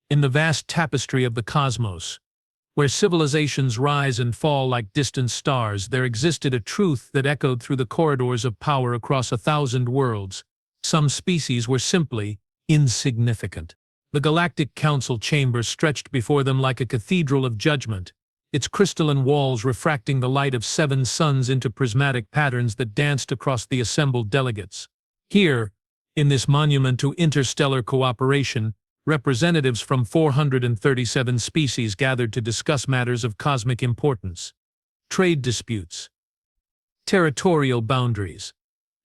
In the vast tapestry of the cosmos, where civilizations rise and fall like distant stars, there existed a truth that echoed through the corridors of power across 1,000 worlds. Some species were simply insignificant. The Galactic Council chamber stretched before them like a cathedral of judgment, its crystalline walls refracting the light of 7 suns into prismatic patterns that danced across the assembled delegates. Here, in this monument to interstellar cooperation, representatives from 437 species gathered to discuss matters of cosmic importance. Trade disputes, territorial boundaries,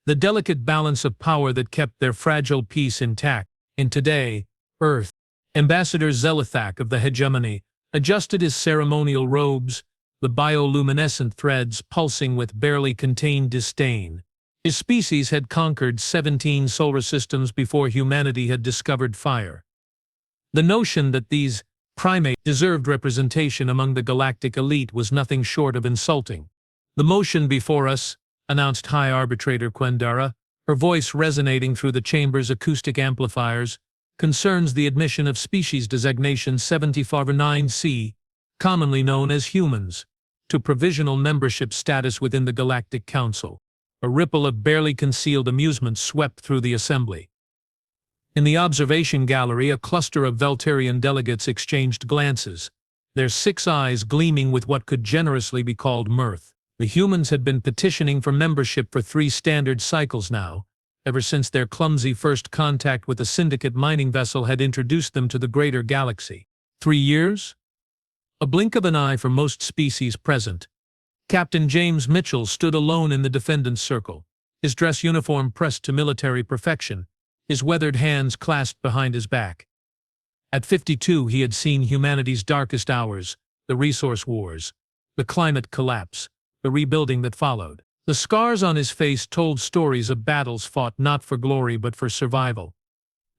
the delicate balance of power that kept their fragile peace intact. And today, Earth, Ambassador Zelithak of the hegemony, adjusted his ceremonial robes, the bioluminescent threads pulsing with barely contained disdain. His species had conquered 17 solar systems before humanity had discovered fire. The notion that these primates deserved representation among the galactic elite was nothing short of insulting. "The motion before us," announced High Arbitrator Quendara, her voice resonating through the chamber's acoustic amplifiers, "concerns the admission of species designation 749C, commonly known as humans, to provisional membership status within the Galactic Council." A ripple of barely concealed amusement swept through the assembly. In the observation gallery, a cluster of Veltarian delegates exchanged glances, their 6 eyes gleaming with what could generously be called mirth. The humans had been petitioning for membership for 3 standard cycles now, ever since their clumsy first contact with a syndicate mining vessel had introduced them to the greater galaxy. 3 years? A blink of an eye for most species present. Captain James Mitchell stood alone in the defendant's circle, his dress uniform pressed to military perfection, his weathered hands clasped behind his back. At 52, he had seen humanity's darkest hours, the resource wars, the climate collapse, the rebuilding that followed. The scars on his face told stories of battles fought not for glory but for survival.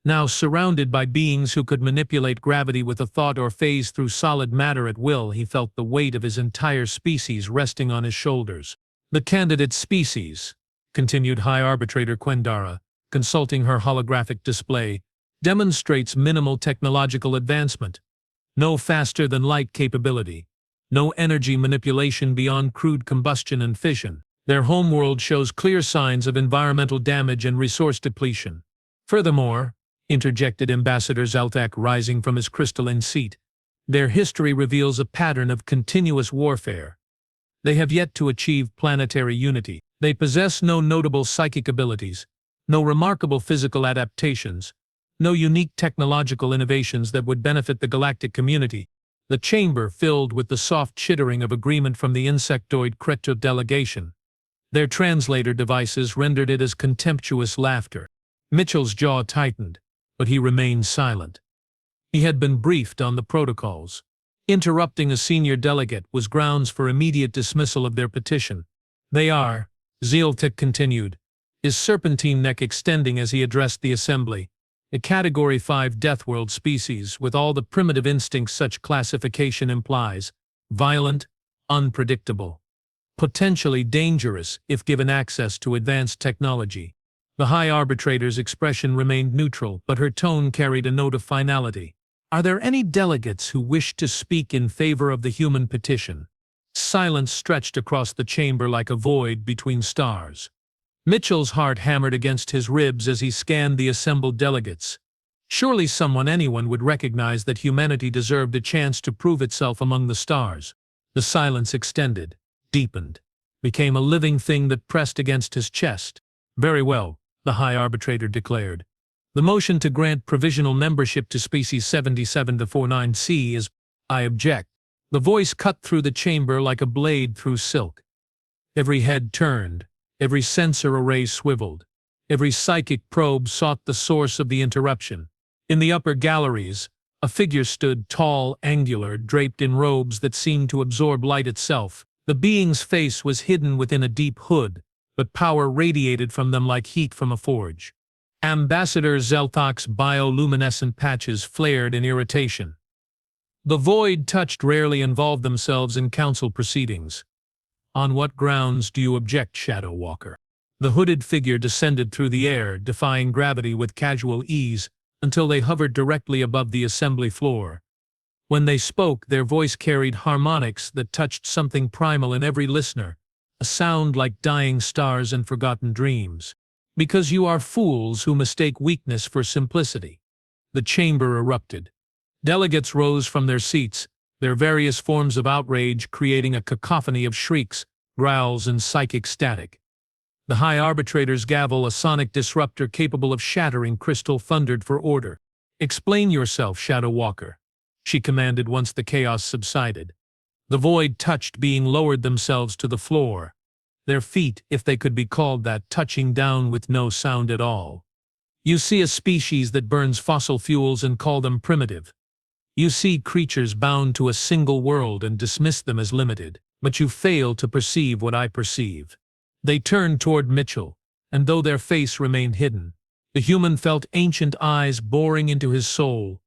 Now surrounded by beings who could manipulate gravity with a thought or phase through solid matter at will, he felt the weight of his entire species resting on his shoulders. "The candidate species," continued High Arbitrator Quendara, consulting her holographic display, "demonstrates minimal technological advancement. No faster-than-light capability. No energy manipulation beyond crude combustion and fission. Their homeworld shows clear signs of environmental damage and resource depletion. Furthermore," interjected Ambassador Zelithak, rising from his crystalline seat, "their history reveals a pattern of continuous warfare. They have yet to achieve planetary unity. They possess no notable psychic abilities, no remarkable physical adaptations, no unique technological innovations that would benefit the galactic community." The chamber filled with the soft chittering of agreement from the insectoid Kreto delegation. Their translator devices rendered it as contemptuous laughter. Mitchell's jaw tightened, but he remained silent. He had been briefed on the protocols. Interrupting a senior delegate was grounds for immediate dismissal of their petition. "They are," Zelithak continued, his serpentine neck extending as he addressed the assembly, "a Category 5 Deathworld species with all the primitive instincts such classification implies, violent, unpredictable, potentially dangerous if given access to advanced technology." The High Arbitrator's expression remained neutral, but her tone carried a note of finality. "Are there any delegates who wish to speak in favor of the human petition?" Silence stretched across the chamber like a void between stars. Mitchell's heart hammered against his ribs as he scanned the assembled delegates. Surely anyone would recognize that humanity deserved a chance to prove itself among the stars. The silence extended, deepened, became a living thing that pressed against his chest. "Very well," the High Arbitrator declared. "The motion to grant provisional membership to species 77-49C is—" "I object." The voice cut through the chamber like a blade through silk. Every head turned, every sensor array swiveled, every psychic probe sought the source of the interruption. In the upper galleries, a figure stood, tall, angular, draped in robes that seemed to absorb light itself. The being's face was hidden within a deep hood, but power radiated from them like heat from a forge. Ambassador Zelithak's bioluminescent patches flared in irritation. The void-touched rarely involved themselves in council proceedings. "On what grounds do you object, Shadow Walker?" The hooded figure descended through the air, defying gravity with casual ease, until they hovered directly above the assembly floor. When they spoke, their voice carried harmonics that touched something primal in every listener, a sound like dying stars and forgotten dreams. Because you are fools who mistake weakness for simplicity. The chamber erupted. Delegates rose from their seats, their various forms of outrage creating a cacophony of shrieks, growls, and psychic static. The High Arbitrator's gavel, a sonic disruptor capable of shattering crystal, thundered for order. "Explain yourself, Shadow Walker," she commanded once the chaos subsided. The void touched being lowered themselves to the floor, their feet, if they could be called that, touching down with no sound at all. "You see a species that burns fossil fuels and call them primitive. You see creatures bound to a single world and dismiss them as limited, but you fail to perceive what I perceive." They turned toward Mitchell, and though their face remained hidden, the human felt ancient eyes boring into his soul.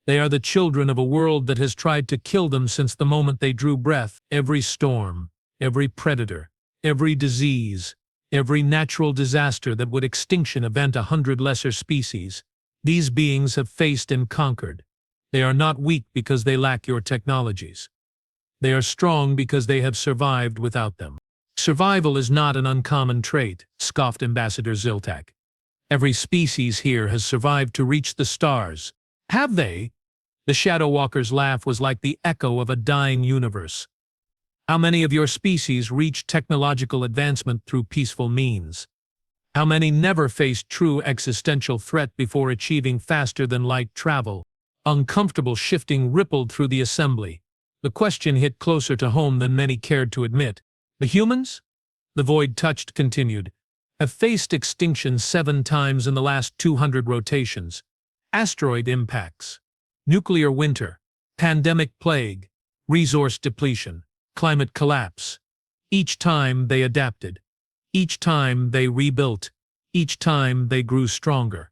They are the children of a world that has tried to kill them since the moment they drew breath. Every storm, every predator, every disease, every natural disaster that would extinction event 100 lesser species, these beings have faced and conquered. They are not weak because they lack your technologies. They are strong because they have survived without them. "Survival is not an uncommon trait," scoffed Ambassador Ziltak. "Every species here has survived to reach the stars." "Have they?" The Shadow Walker's laugh was like the echo of a dying universe. "How many of your species reached technological advancement through peaceful means? How many never faced true existential threat before achieving faster-than-light travel?" Uncomfortable shifting rippled through the assembly. The question hit closer to home than many cared to admit. "The humans," the void touched continued, "have faced extinction 7 times in the last 200 rotations. Asteroid impacts, nuclear winter, pandemic plague, resource depletion, climate collapse. Each time they adapted. Each time they rebuilt. Each time they grew stronger."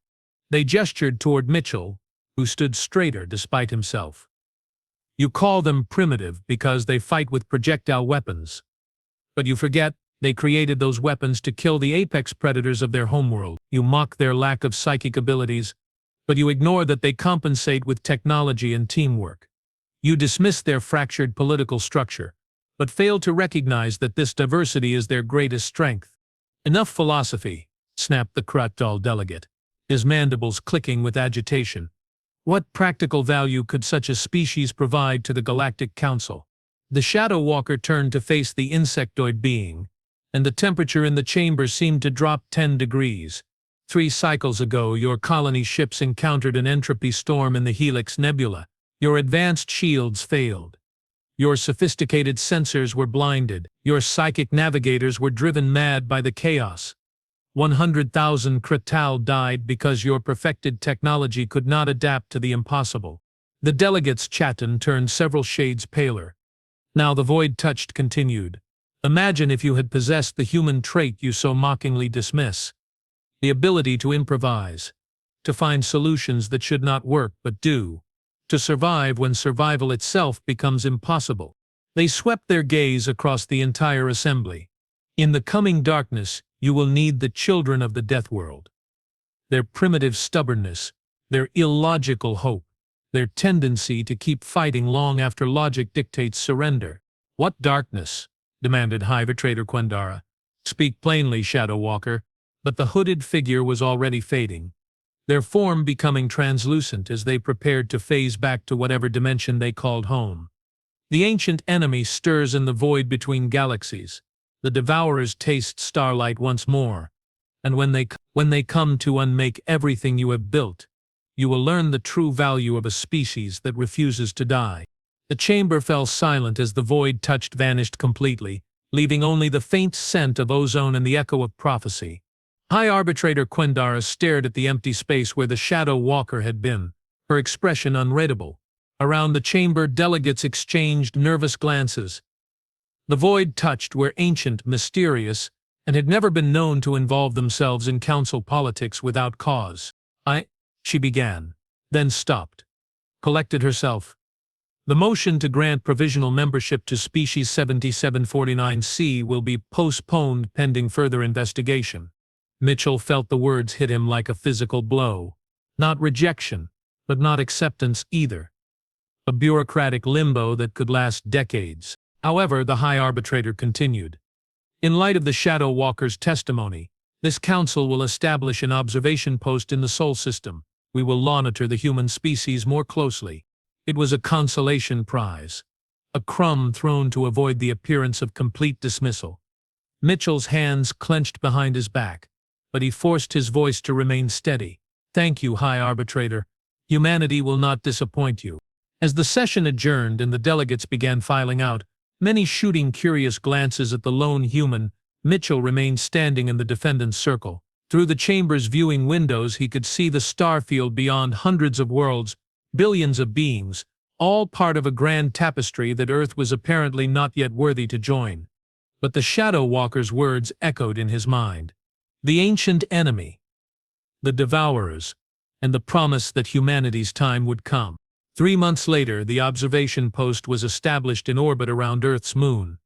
They gestured toward Mitchell, who stood straighter despite himself. "You call them primitive because they fight with projectile weapons. But you forget, they created those weapons to kill the apex predators of their homeworld. You mock their lack of psychic abilities, but you ignore that they compensate with technology and teamwork. You dismiss their fractured political structure, but fail to recognize that this diversity is their greatest strength." "Enough philosophy," snapped the Kratdal delegate, his mandibles clicking with agitation. "What practical value could such a species provide to the Galactic Council?" The Shadow Walker turned to face the insectoid being, and the temperature in the chamber seemed to drop 10 degrees. 3 cycles ago, your colony ships encountered an entropy storm in the Helix Nebula. Your advanced shields failed. Your sophisticated sensors were blinded. Your psychic navigators were driven mad by the chaos. 100,000 Kratal died because your perfected technology could not adapt to the impossible. The delegate's Chatten turned several shades paler. Now the void touched continued. "Imagine if you had possessed the human trait you so mockingly dismiss. The ability to improvise, to find solutions that should not work but do, to survive when survival itself becomes impossible." They swept their gaze across the entire assembly. "In the coming darkness, you will need the children of the death world. Their primitive stubbornness, their illogical hope, their tendency to keep fighting long after logic dictates surrender." "What darkness?" demanded High Arbitrator Quendara. "Speak plainly, Shadow Walker." But the hooded figure was already fading, their form becoming translucent as they prepared to phase back to whatever dimension they called home. The ancient enemy stirs in the void between galaxies. The devourers taste starlight once more, and when they come to unmake everything you have built, you will learn the true value of a species that refuses to die. The chamber fell silent as the void touched vanished completely, leaving only the faint scent of ozone and the echo of prophecy. High Arbitrator Quendara stared at the empty space where the Shadow Walker had been, her expression unreadable. Around the chamber, delegates exchanged nervous glances. The void touched were ancient, mysterious, and had never been known to involve themselves in council politics without cause. She began, then stopped, collected herself. "The motion to grant provisional membership to Species 7749C will be postponed pending further investigation." Mitchell felt the words hit him like a physical blow. Not rejection, but not acceptance either. A bureaucratic limbo that could last decades. However, the High Arbitrator continued. In light of the Shadow Walker's testimony, this council will establish an observation post in the Sol system. We will monitor the human species more closely. It was a consolation prize. A crumb thrown to avoid the appearance of complete dismissal. Mitchell's hands clenched behind his back, but he forced his voice to remain steady. Thank you, High Arbitrator. Humanity will not disappoint you. As the session adjourned and the delegates began filing out, many shooting curious glances at the lone human, Mitchell remained standing in the defendant's circle. Through the chamber's viewing windows he could see the star field beyond hundreds of worlds, billions of beings, all part of a grand tapestry that Earth was apparently not yet worthy to join. But the Shadow Walker's words echoed in his mind. The ancient enemy, the Devourers, and the promise that humanity's time would come. 3 months later, the observation post was established in orbit around Earth's moon.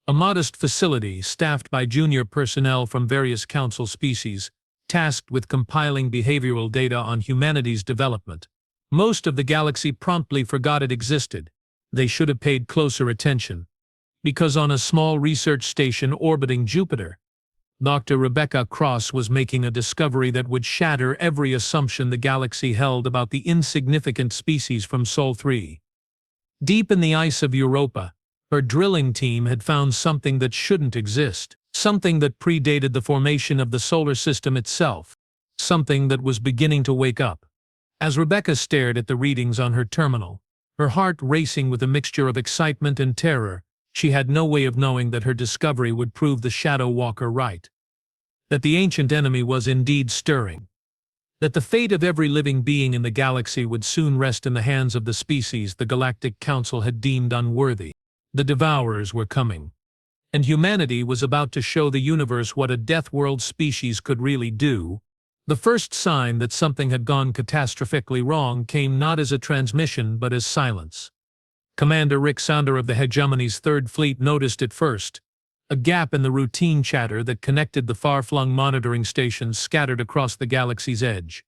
A modest facility staffed by junior personnel from various council species, tasked with compiling behavioral data on humanity's development. Most of the galaxy promptly forgot it existed. They should have paid closer attention. Because on a small research station orbiting Jupiter, Dr. Rebecca Cross was making a discovery that would shatter every assumption the galaxy held about the insignificant species from Sol 3. Deep in the ice of Europa, her drilling team had found something that shouldn't exist, something that predated the formation of the solar system itself, something that was beginning to wake up. As Rebecca stared at the readings on her terminal, her heart racing with a mixture of excitement and terror, she had no way of knowing that her discovery would prove the Shadow Walker right. That the ancient enemy was indeed stirring. That the fate of every living being in the galaxy would soon rest in the hands of the species the Galactic Council had deemed unworthy. The Devourers were coming. And humanity was about to show the universe what a Death World species could really do. The first sign that something had gone catastrophically wrong came not as a transmission but as silence. Commander Rick Sounder of the Hegemony's Third Fleet noticed it first, a gap in the routine chatter that connected the far-flung monitoring stations scattered across the galaxy's edge.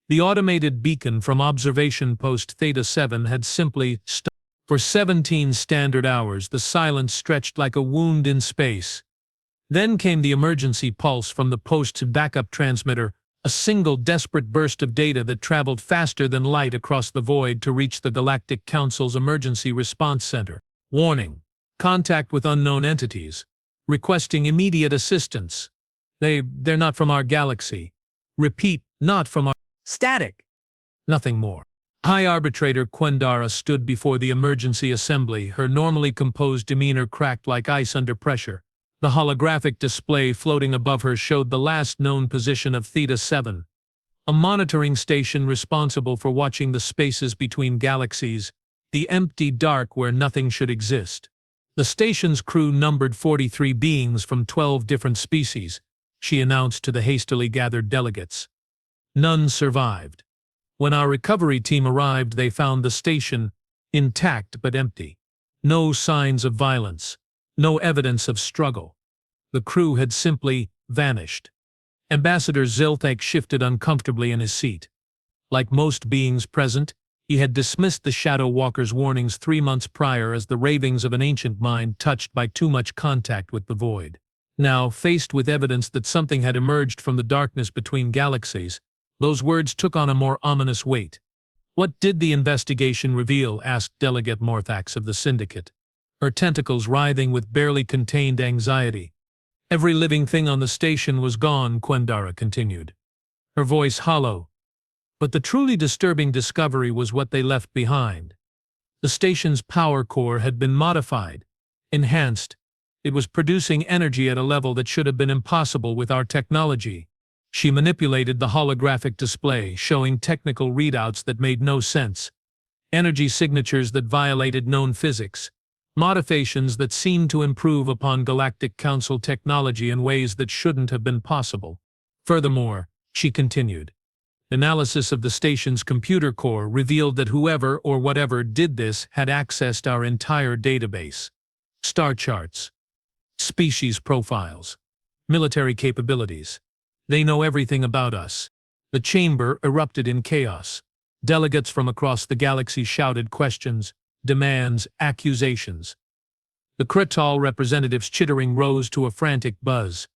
The automated beacon from Observation Post Theta 7 had simply stopped. For 17 standard hours, the silence stretched like a wound in space. Then came the emergency pulse from the post's backup transmitter, a single desperate burst of data that traveled faster than light across the void to reach the Galactic Council's Emergency Response Center. Warning. Contact with unknown entities. Requesting immediate assistance. They're not from our galaxy. Repeat, not from our... Static. Nothing more. High Arbitrator Quendara stood before the emergency assembly, her normally composed demeanor cracked like ice under pressure. The holographic display floating above her showed the last known position of Theta 7, a monitoring station responsible for watching the spaces between galaxies, the empty dark where nothing should exist. The station's crew numbered 43 beings from 12 different species, she announced to the hastily gathered delegates. None survived. When our recovery team arrived, they found the station intact but empty. No signs of violence. No evidence of struggle. The crew had simply vanished. Ambassador Zilthak shifted uncomfortably in his seat. Like most beings present, he had dismissed the Shadow Walker's warnings 3 months prior as the ravings of an ancient mind touched by too much contact with the void. Now, faced with evidence that something had emerged from the darkness between galaxies, those words took on a more ominous weight. What did the investigation reveal? Asked Delegate Morthax of the Syndicate, her tentacles writhing with barely contained anxiety. Every living thing on the station was gone, Quendara continued, her voice hollow. But the truly disturbing discovery was what they left behind. The station's power core had been modified, enhanced. It was producing energy at a level that should have been impossible with our technology. She manipulated the holographic display, showing technical readouts that made no sense. Energy signatures that violated known physics. Modifications that seemed to improve upon Galactic Council technology in ways that shouldn't have been possible. Furthermore, she continued, analysis of the station's computer core revealed that whoever or whatever did this had accessed our entire database. Star charts, species profiles, military capabilities. They know everything about us. The chamber erupted in chaos. Delegates from across the galaxy shouted questions, demands, accusations. The Kretal representatives' chittering rose to a frantic buzz.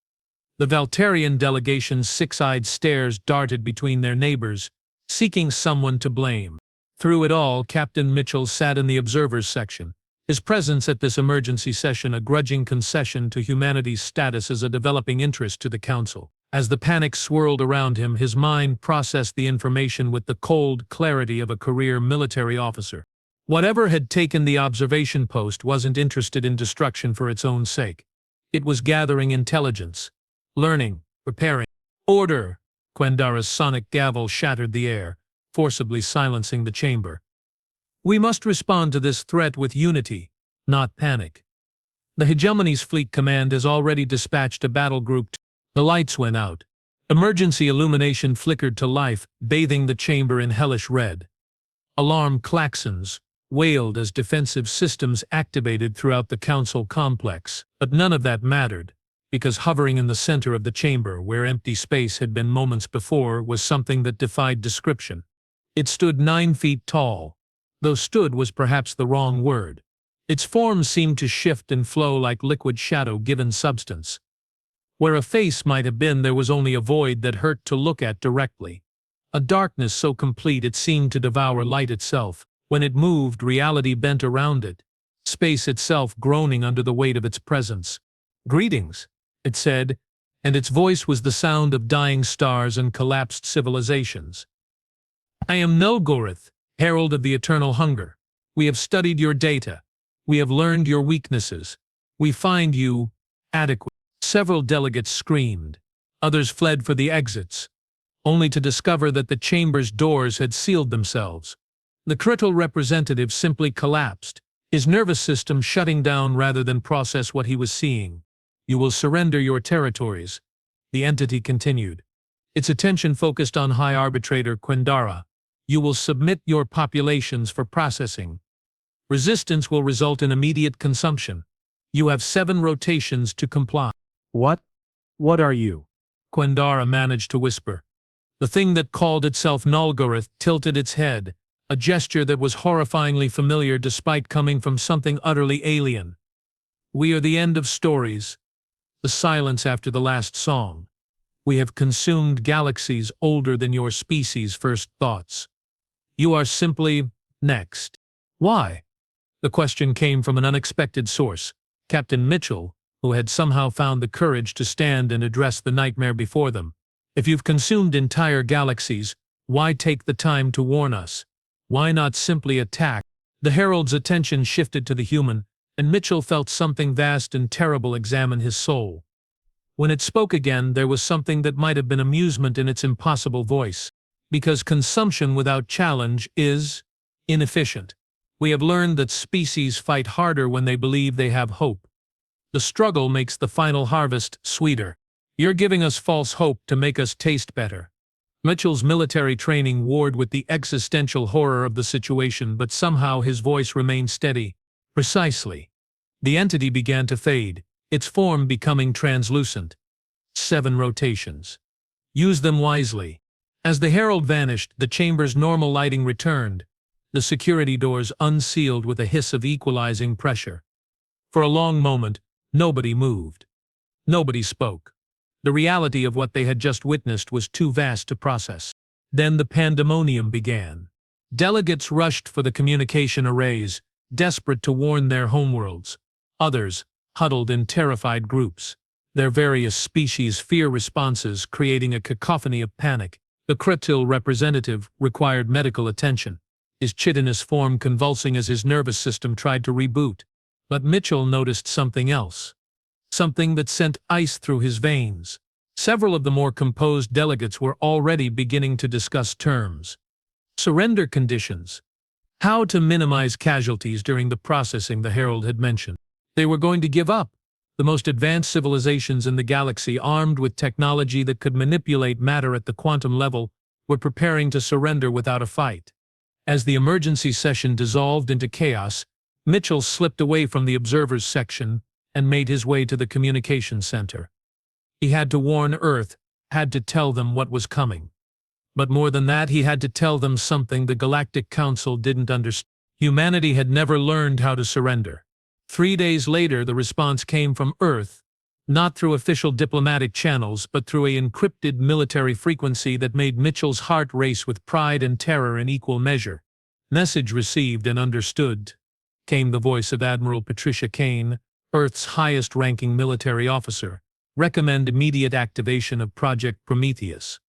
The Valterian delegation's six-eyed stares darted between their neighbors, seeking someone to blame. Through it all, Captain Mitchell sat in the observers section, his presence at this emergency session a grudging concession to humanity's status as a developing interest to the Council. As the panic swirled around him, his mind processed the information with the cold clarity of a career military officer. Whatever had taken the observation post wasn't interested in destruction for its own sake. It was gathering intelligence, learning, preparing. Order! Quendara's sonic gavel shattered the air, forcibly silencing the chamber. We must respond to this threat with unity, not panic. The Hegemony's fleet command has already dispatched a battle group. The lights went out. Emergency illumination flickered to life, bathing the chamber in hellish red. Alarm klaxons wailed as defensive systems activated throughout the Council complex. But none of that mattered, because hovering in the center of the chamber, where empty space had been moments before, was something that defied description. It stood 9 feet tall, though stood was perhaps the wrong word. Its form seemed to shift and flow like liquid shadow given substance. Where a face might have been, there was only a void that hurt to look at directly. A darkness so complete it seemed to devour light itself. When it moved, reality bent around it, space itself groaning under the weight of its presence. "Greetings," it said, and its voice was the sound of dying stars and collapsed civilizations. "I am Nulgorith, herald of the eternal hunger. We have studied your data. We have learned your weaknesses. We find you adequate." Several delegates screamed. Others fled for the exits, only to discover that the chamber's doors had sealed themselves. The Kretal representative simply collapsed, his nervous system shutting down rather than process what he was seeing. "You will surrender your territories," the entity continued, its attention focused on High Arbitrator Quendara. "You will submit your populations for processing. Resistance will result in immediate consumption. You have 7 rotations to comply." What are you?" Quendara managed to whisper. The thing that called itself Nulgorith tilted its head, a gesture that was horrifyingly familiar despite coming from something utterly alien. "We are the end of stories. The silence after the last song. We have consumed galaxies older than your species' first thoughts. You are simply next." "Why?" The question came from an unexpected source, Captain Mitchell, who had somehow found the courage to stand and address the nightmare before them. "If you've consumed entire galaxies, why take the time to warn us? Why not simply attack?" The herald's attention shifted to the human, and Mitchell felt something vast and terrible examine his soul. When it spoke again, there was something that might have been amusement in its impossible voice. "Because consumption without challenge is inefficient. We have learned that species fight harder when they believe they have hope. The struggle makes the final harvest sweeter. You're giving us false hope to make us taste better." Mitchell's military training warred with the existential horror of the situation, but somehow his voice remained steady. "Precisely." The entity began to fade, its form becoming translucent. 7 rotations. Use them wisely. As the herald vanished, the chamber's normal lighting returned, the security doors unsealed with a hiss of equalizing pressure. For a long moment, nobody moved. Nobody spoke. The reality of what they had just witnessed was too vast to process. Then the pandemonium began. Delegates rushed for the communication arrays, desperate to warn their homeworlds. Others huddled in terrified groups, their various species' fear responses creating a cacophony of panic. The Kretal representative required medical attention, his chitinous form convulsing as his nervous system tried to reboot. But Mitchell noticed something else. Something that sent ice through his veins. Several of the more composed delegates were already beginning to discuss terms. Surrender conditions. How to minimize casualties during the processing the Herald had mentioned. They were going to give up. The most advanced civilizations in the galaxy, armed with technology that could manipulate matter at the quantum level, were preparing to surrender without a fight. As the emergency session dissolved into chaos, Mitchell slipped away from the observers section and made his way to the communication center. He had to warn Earth, had to tell them what was coming. But more than that, he had to tell them something the Galactic Council didn't understand. Humanity had never learned how to surrender. 3 days later, the response came from Earth, not through official diplomatic channels, but through a encrypted military frequency that made Mitchell's heart race with pride and terror in equal measure. Message received and understood, came the voice of Admiral Patricia Kane, Earth's highest-ranking military officer. Recommend immediate activation of Project Prometheus.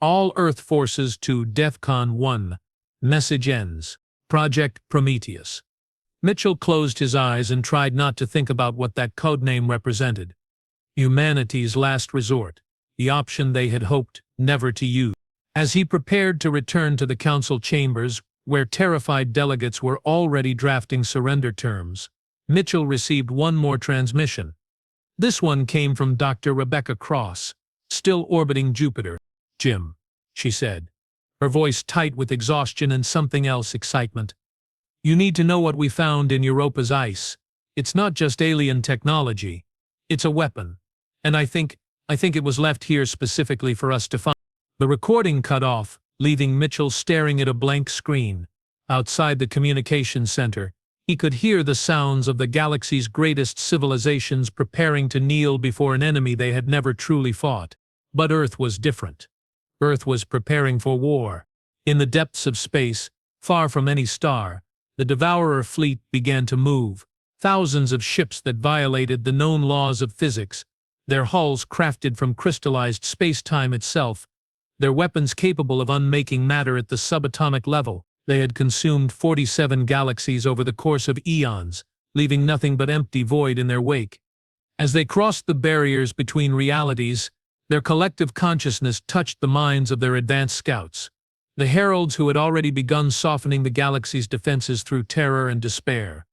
All Earth forces to DEFCON 1. Message ends. Project Prometheus. Mitchell closed his eyes and tried not to think about what that codename represented. Humanity's last resort, the option they had hoped never to use. As he prepared to return to the council chambers, where terrified delegates were already drafting surrender terms, Mitchell received one more transmission. This one came from Dr. Rebecca Cross, still orbiting Jupiter. "Jim," she said, her voice tight with exhaustion and something else, excitement. "You need to know what we found in Europa's ice. It's not just alien technology. It's a weapon. And I think it was left here specifically for us to find." The recording cut off, leaving Mitchell staring at a blank screen. Outside the communications center, he could hear the sounds of the galaxy's greatest civilizations preparing to kneel before an enemy they had never truly fought. But Earth was different. Earth was preparing for war. In the depths of space, far from any star, the Devourer fleet began to move. Thousands of ships that violated the known laws of physics, their hulls crafted from crystallized space-time itself, their weapons capable of unmaking matter at the subatomic level. They had consumed 47 galaxies over the course of eons, leaving nothing but empty void in their wake. As they crossed the barriers between realities, their collective consciousness touched the minds of their advanced scouts, the heralds who had already begun softening the galaxy's defenses through terror and despair.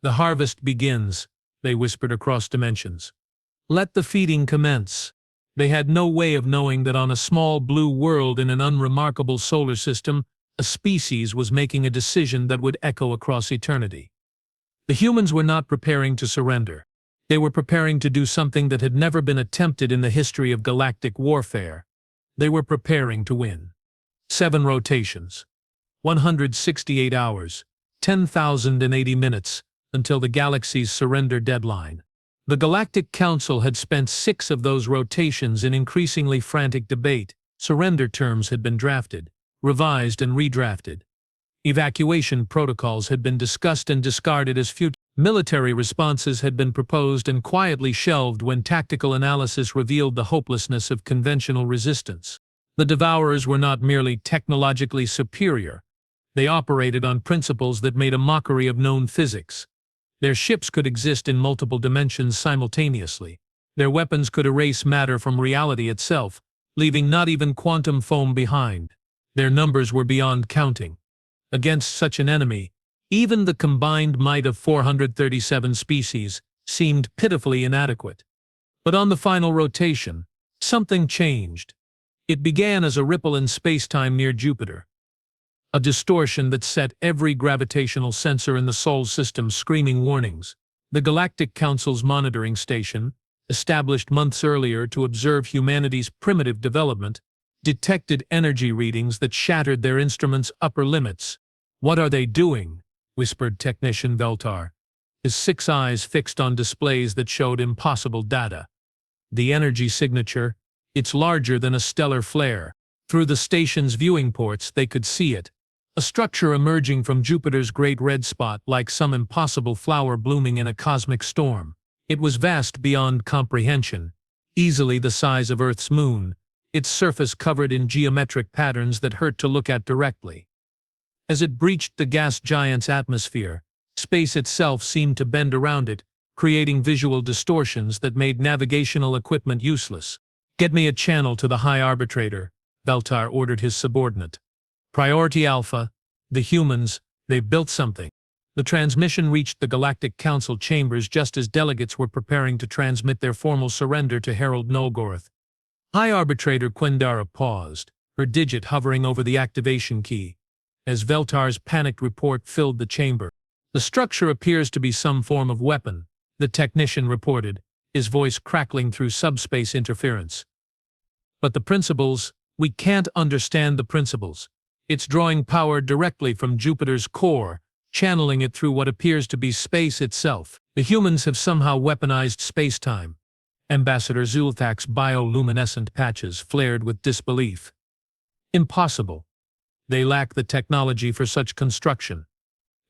"The harvest begins," they whispered across dimensions. "Let the feeding commence." They had no way of knowing that on a small blue world in an unremarkable solar system, a species was making a decision that would echo across eternity. The humans were not preparing to surrender. They were preparing to do something that had never been attempted in the history of galactic warfare. They were preparing to win. 7 rotations, 168 hours, 10,080 minutes, until the galaxy's surrender deadline. The Galactic Council had spent 6 of those rotations in increasingly frantic debate. Surrender terms had been drafted, revised and redrafted. Evacuation protocols had been discussed and discarded as futile. Military responses had been proposed and quietly shelved when tactical analysis revealed the hopelessness of conventional resistance. The Devourers were not merely technologically superior. They operated on principles that made a mockery of known physics. Their ships could exist in multiple dimensions simultaneously. Their weapons could erase matter from reality itself, leaving not even quantum foam behind. Their numbers were beyond counting. Against such an enemy, even the combined might of 437 species seemed pitifully inadequate. But on the final rotation, something changed. It began as a ripple in space-time near Jupiter. A distortion that set every gravitational sensor in the Sol system screaming warnings. The Galactic Council's monitoring station, established months earlier to observe humanity's primitive development, detected energy readings that shattered their instruments' upper limits. "What are they doing?" whispered Technician Veltar, his 6 eyes fixed on displays that showed impossible data. The energy signature, it's larger than a stellar flare. Through the station's viewing ports they could see it, a structure emerging from Jupiter's great red spot like some impossible flower blooming in a cosmic storm. It was vast beyond comprehension, easily the size of Earth's moon, its surface covered in geometric patterns that hurt to look at directly. As it breached the gas giant's atmosphere, space itself seemed to bend around it, creating visual distortions that made navigational equipment useless. "Get me a channel to the High Arbitrator," Veltar ordered his subordinate. "Priority Alpha, the humans, they've built something." The transmission reached the Galactic Council chambers just as delegates were preparing to transmit their formal surrender to Herald Nolgorth. High Arbitrator Quindara paused, her digit hovering over the activation key, as Veltar's panicked report filled the chamber. "The structure appears to be some form of weapon," the technician reported, his voice crackling through subspace interference. "But the principles, We can't understand the principles. It's drawing power directly from Jupiter's core, channeling it through what appears to be space itself. The humans have somehow weaponized space-time. Ambassador Zulthak's bioluminescent patches flared with disbelief. Impossible. They lack the technology for such construction.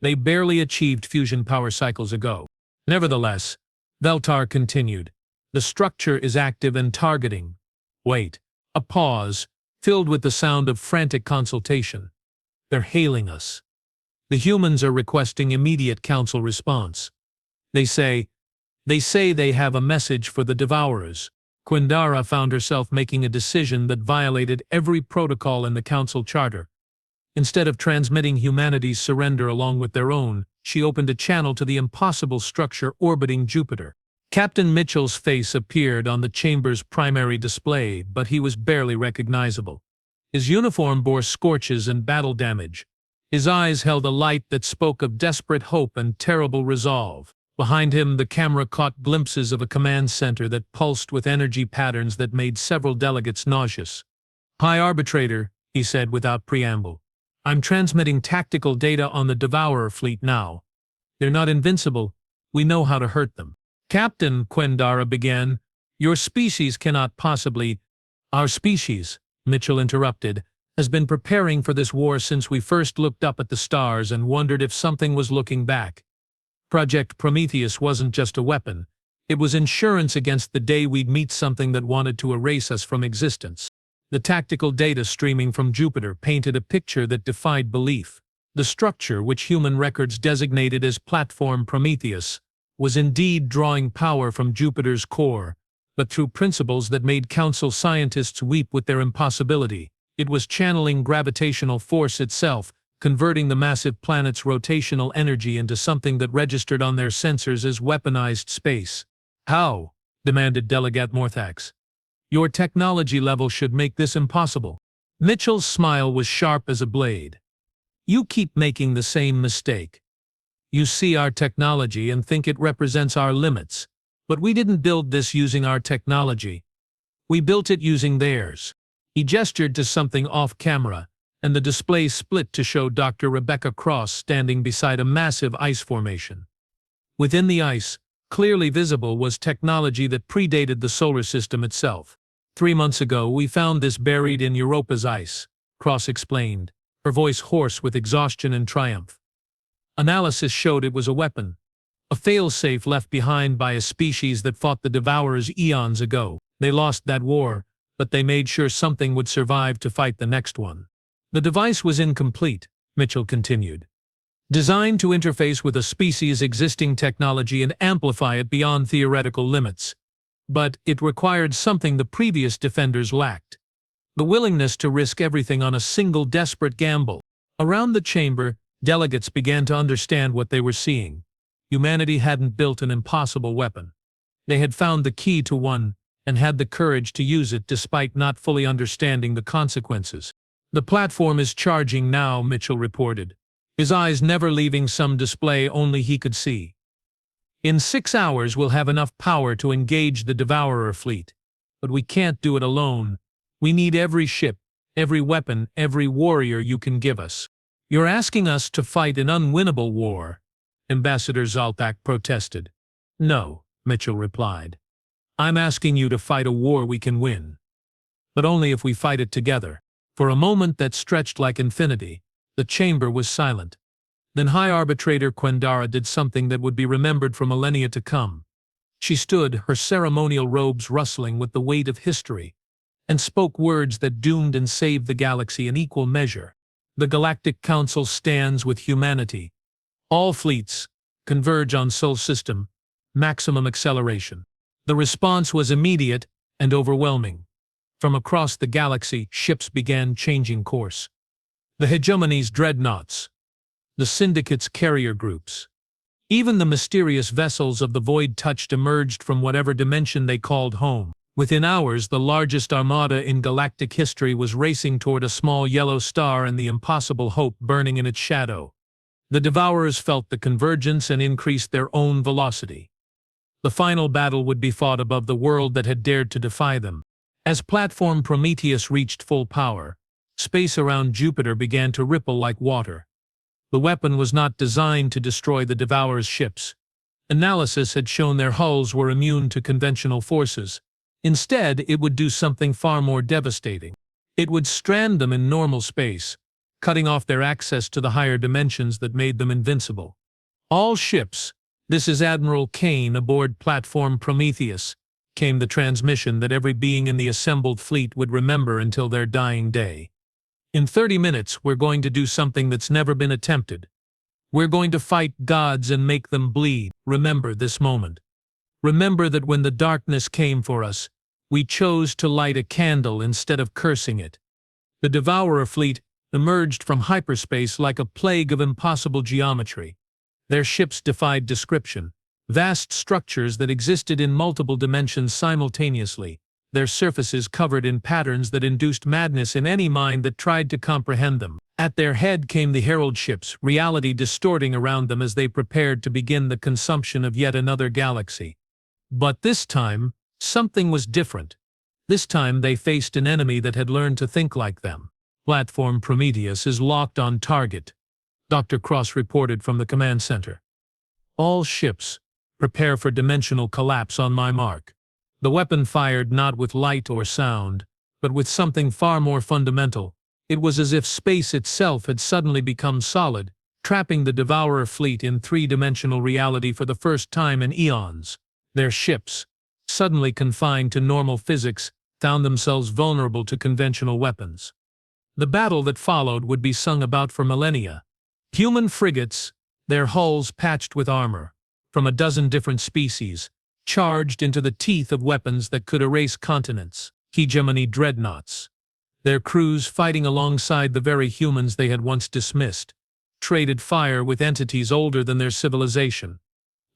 They barely achieved fusion power cycles ago. Nevertheless, Veltar continued, the structure is active and targeting. Wait. A pause, filled with the sound of frantic consultation. They're hailing us. The humans are requesting immediate council response. They say they have a message for the Devourers. Quindara found herself making a decision that violated every protocol in the council charter. Instead of transmitting humanity's surrender along with their own, she opened a channel to the impossible structure orbiting Jupiter. Captain Mitchell's face appeared on the chamber's primary display, but he was barely recognizable. His uniform bore scorches and battle damage. His eyes held a light that spoke of desperate hope and terrible resolve. Behind him, the camera caught glimpses of a command center that pulsed with energy patterns that made several delegates nauseous. "High Arbitrator," he said without preamble. "I'm transmitting tactical data on the Devourer fleet now. They're not invincible. We know how to hurt them." "Captain," Quindara began, "your species cannot possibly—" "Our species," Mitchell interrupted, "has been preparing for this war since we first looked up at the stars and wondered if something was looking back. Project Prometheus wasn't just a weapon. It was insurance against the day we'd meet something that wanted to erase us from existence." The tactical data streaming from Jupiter painted a picture that defied belief. The structure, which human records designated as Platform Prometheus, was indeed drawing power from Jupiter's core, but through principles that made council scientists weep with their impossibility. It was channeling gravitational force itself, converting the massive planet's rotational energy into something that registered on their sensors as weaponized space. "How?" demanded Delegate Morthax. "Your technology level should make this impossible." Mitchell's smile was sharp as a blade. "You keep making the same mistake. You see our technology and think it represents our limits. But we didn't build this using our technology. We built it using theirs." He gestured to something off-camera, and the display split to show Dr. Rebecca Cross standing beside a massive ice formation. Within the ice, clearly visible, was technology that predated the solar system itself. "3 months ago, we found this buried in Europa's ice," Cross explained, her voice hoarse with exhaustion and triumph. "Analysis showed it was a weapon, a failsafe left behind by a species that fought the Devourers eons ago. They lost that war, but they made sure something would survive to fight the next one." "The device was incomplete," Mitchell continued. "Designed to interface with a species' existing technology and amplify it beyond theoretical limits. But it required something the previous defenders lacked: the willingness to risk everything on a single desperate gamble." Around the chamber, delegates began to understand what they were seeing. Humanity hadn't built an impossible weapon. They had found the key to one, and had the courage to use it despite not fully understanding the consequences. "The platform is charging now," Mitchell reported, his eyes never leaving some display only he could see. "In 6 hours we'll have enough power to engage the Devourer fleet. But we can't do it alone. We need every ship, every weapon, every warrior you can give us." "You're asking us to fight an unwinnable war," Ambassador Zulthak protested. "No," Mitchell replied. "I'm asking you to fight a war we can win. But only if we fight it together." For a moment that stretched like infinity, the chamber was silent. Then High Arbitrator Quindara did something that would be remembered for millennia to come. She stood, her ceremonial robes rustling with the weight of history, and spoke words that doomed and saved the galaxy in equal measure. "The Galactic Council stands with humanity. All fleets converge on Sol System, maximum acceleration." The response was immediate and overwhelming. From across the galaxy, ships began changing course. The hegemony's dreadnoughts, the syndicate's carrier groups, even the mysterious vessels of the void-touched emerged from whatever dimension they called home. Within hours, the largest armada in galactic history was racing toward a small yellow star and the impossible hope burning in its shadow. The Devourers felt the convergence and increased their own velocity. The final battle would be fought above the world that had dared to defy them. As platform Prometheus reached full power, space around Jupiter began to ripple like water. The weapon was not designed to destroy the Devourer's ships. Analysis had shown their hulls were immune to conventional forces. Instead, it would do something far more devastating. It would strand them in normal space, cutting off their access to the higher dimensions that made them invincible. All ships, this is Admiral Kane aboard platform Prometheus, came the transmission that every being in the assembled fleet would remember until their dying day. In 30 minutes, we're going to do something that's never been attempted. We're going to fight gods and make them bleed. Remember this moment. Remember that when the darkness came for us, we chose to light a candle instead of cursing it. The Devourer fleet emerged from hyperspace like a plague of impossible geometry. Their ships defied description, vast structures that existed in multiple dimensions simultaneously, their surfaces covered in patterns that induced madness in any mind that tried to comprehend them. At their head came the Herald ships, reality distorting around them as they prepared to begin the consumption of yet another galaxy. But this time, something was different. This time they faced an enemy that had learned to think like them. Platform Prometheus is locked on target, Dr. Cross reported from the command center. All ships, prepare for dimensional collapse on my mark. The weapon fired not with light or sound, but with something far more fundamental. It was as if space itself had suddenly become solid, trapping the Devourer fleet in three-dimensional reality for the first time in eons. Their ships, suddenly confined to normal physics, found themselves vulnerable to conventional weapons. The battle that followed would be sung about for millennia. Human frigates, their hulls patched with armor, from a dozen different species, charged into the teeth of weapons that could erase continents, hegemony dreadnoughts. Their crews fighting alongside the very humans they had once dismissed, traded fire with entities older than their civilization.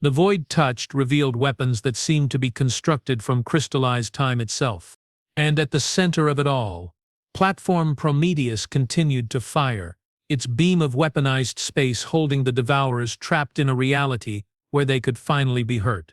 The void touched revealed weapons that seemed to be constructed from crystallized time itself. And at the center of it all, platform Prometheus continued to fire, its beam of weaponized space holding the Devourers trapped in a reality where they could finally be hurt.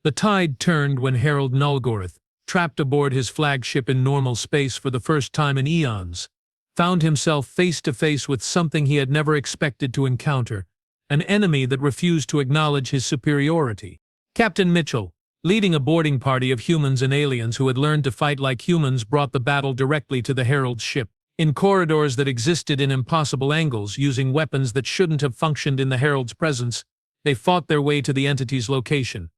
The tide turned when Harold Nulgorth, trapped aboard his flagship in normal space for the first time in eons, found himself face to face with something he had never expected to encounter, an enemy that refused to acknowledge his superiority. Captain Mitchell, leading a boarding party of humans and aliens who had learned to fight like humans, brought the battle directly to the Herald's ship. In corridors that existed in impossible angles, using weapons that shouldn't have functioned in the Herald's presence, they fought their way to the entity's location.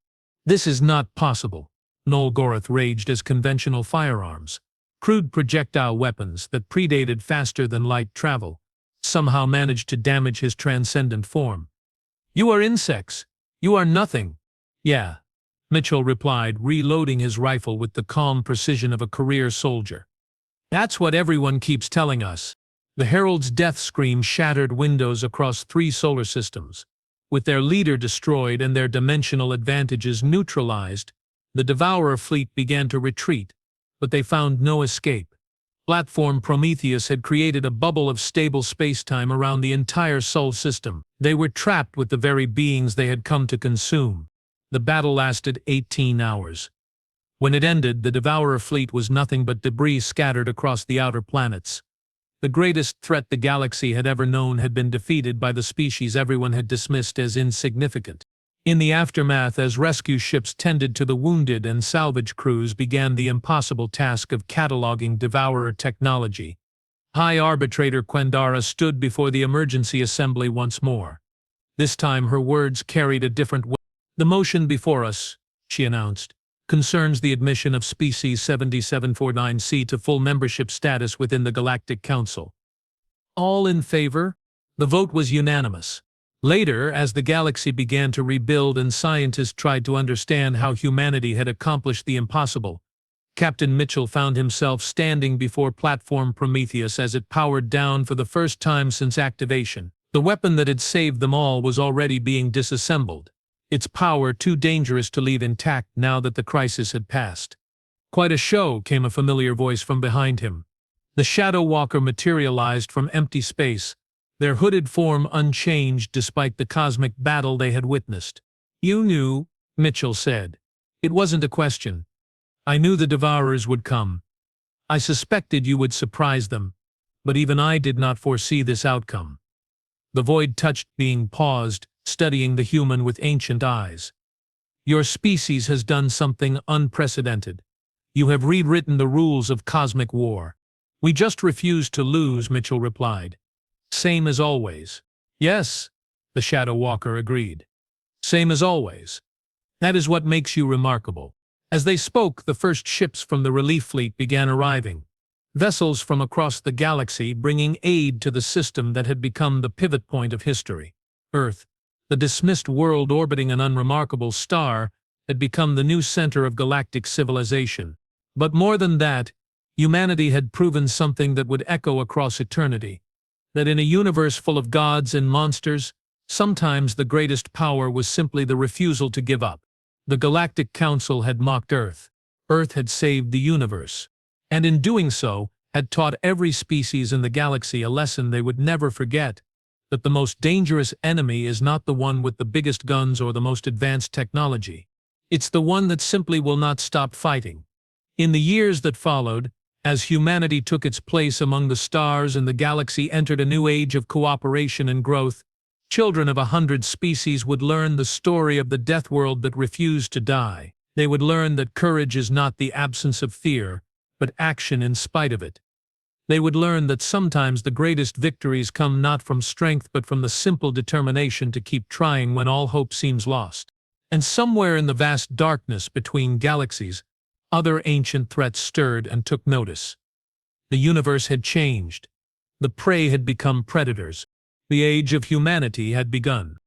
This is not possible, Nulgorth raged as conventional firearms, crude projectile weapons that predated faster than light travel, somehow managed to damage his transcendent form. You are insects. You are nothing. Yeah, Mitchell replied, reloading his rifle with the calm precision of a career soldier. That's what everyone keeps telling us. The Herald's death scream shattered windows across 3 solar systems. With their leader destroyed and their dimensional advantages neutralized, the Devourer fleet began to retreat, but they found no escape. Platform Prometheus had created a bubble of stable spacetime around the entire Sol system. They were trapped with the very beings they had come to consume. The battle lasted 18 hours. When it ended, the Devourer fleet was nothing but debris scattered across the outer planets. The greatest threat the galaxy had ever known had been defeated by the species everyone had dismissed as insignificant. In the aftermath, as rescue ships tended to the wounded and salvage crews began the impossible task of cataloging Devourer technology, High Arbitrator Quendara stood before the emergency assembly once more. This time her words carried a different weight. The motion before us, she announced, concerns the admission of Species 7749C to full membership status within the Galactic Council. All in favor? The vote was unanimous. Later, as the galaxy began to rebuild and scientists tried to understand how humanity had accomplished the impossible, Captain Mitchell found himself standing before platform Prometheus as it powered down for the first time since activation. The weapon that had saved them all was already being disassembled, its power too dangerous to leave intact now that the crisis had passed. Quite a show, came a familiar voice from behind him. The Shadow Walker materialized from empty space, their hooded form unchanged despite the cosmic battle they had witnessed. You knew, Mitchell said. It wasn't a question. I knew the Devourers would come. I suspected you would surprise them, but even I did not foresee this outcome. The void touched being paused, studying the human with ancient eyes. Your species has done something unprecedented. You have rewritten the rules of cosmic war. We just refuse to lose, Mitchell replied. Same as always. Yes, the Shadow Walker agreed. Same as always. That is what makes you remarkable. As they spoke, the first ships from the relief fleet began arriving. Vessels from across the galaxy bringing aid to the system that had become the pivot point of history. Earth, the dismissed world orbiting an unremarkable star, had become the new center of galactic civilization. But more than that, humanity had proven something that would echo across eternity. That in a universe full of gods and monsters, sometimes the greatest power was simply the refusal to give up. The Galactic Council had mocked Earth. Earth had saved the universe. And in doing so, had taught every species in the galaxy a lesson they would never forget. That the most dangerous enemy is not the one with the biggest guns or the most advanced technology. It's the one that simply will not stop fighting. In the years that followed, as humanity took its place among the stars and the galaxy entered a new age of cooperation and growth, children of 100 species would learn the story of the death world that refused to die. They would learn that courage is not the absence of fear, but action in spite of it. They would learn that sometimes the greatest victories come not from strength but from the simple determination to keep trying when all hope seems lost. And somewhere in the vast darkness between galaxies, other ancient threats stirred and took notice. The universe had changed. The prey had become predators. The age of humanity had begun.